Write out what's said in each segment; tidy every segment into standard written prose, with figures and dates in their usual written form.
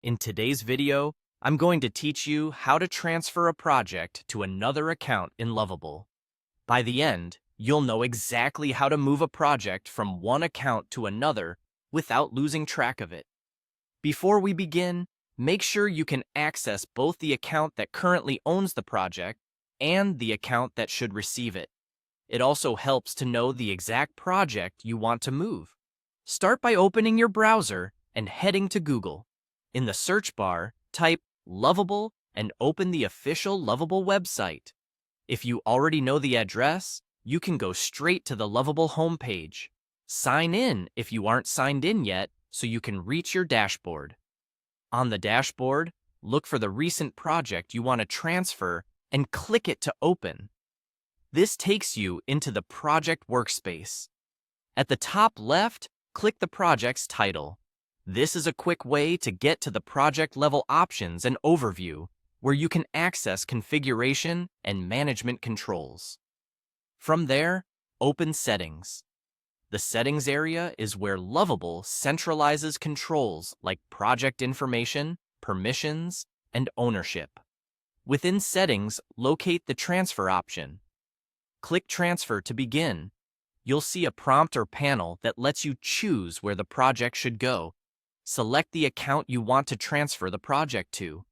In today's video, I'm going to teach you how to transfer a project to another account in Lovable. By the end, you'll know exactly how to move a project from one account to another without losing track of it. Before we begin, make sure you can access both the account that currently owns the project and the account that should receive it. It also helps to know the exact project you want to move. Start by opening your browser and heading to Google. In the search bar, type Lovable and open the official Lovable website. If you already know the address, you can go straight to the Lovable homepage. Sign in if you aren't signed in yet so you can reach your dashboard. On the dashboard, look for the recent project you want to transfer and click it to open. This takes you into the project workspace. At the top left, click the project's title. This is a quick way to get to the project level options and overview, where you can access configuration and management controls. From there, open Settings. The Settings area is where Lovable centralizes controls like project information, permissions, and ownership. Within Settings, locate the Transfer option. Click Transfer to begin. You'll see a prompt or panel that lets you choose where the project should go. Select the account you want to transfer the project to.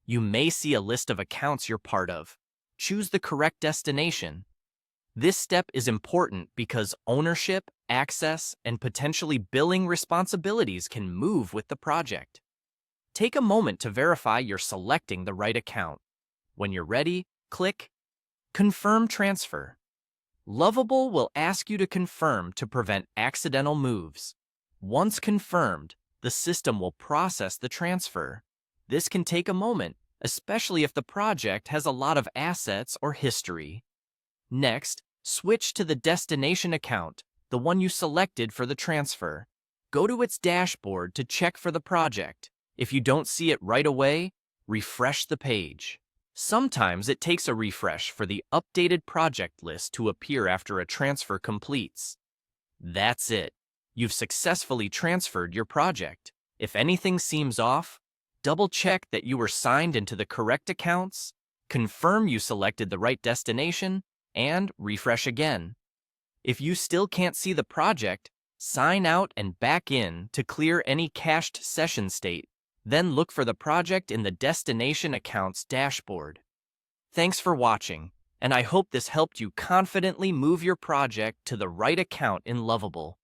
You may see a list of accounts you're part of. Choose the correct destination. This step is important because ownership, access, and potentially billing responsibilities can move with the project. Take a moment to verify you're selecting the right account. When you're ready, click Confirm Transfer. Lovable will ask you to confirm to prevent accidental moves. Once confirmed, the system will process the transfer. This can take a moment, especially if the project has a lot of assets or history. Next, switch to the destination account, the one you selected for the transfer. Go to its dashboard to check for the project. If you don't see it right away, refresh the page. Sometimes it takes a refresh for the updated project list to appear after a transfer completes. That's it. You've successfully transferred your project. If anything seems off, double-check that you were signed into the correct accounts, confirm you selected the right destination, and refresh again. If you still can't see the project, sign out and back in to clear any cached session state. Then look for the project in the destination account's dashboard. Thanks for watching, and I hope this helped you confidently move your project to the right account in Lovable.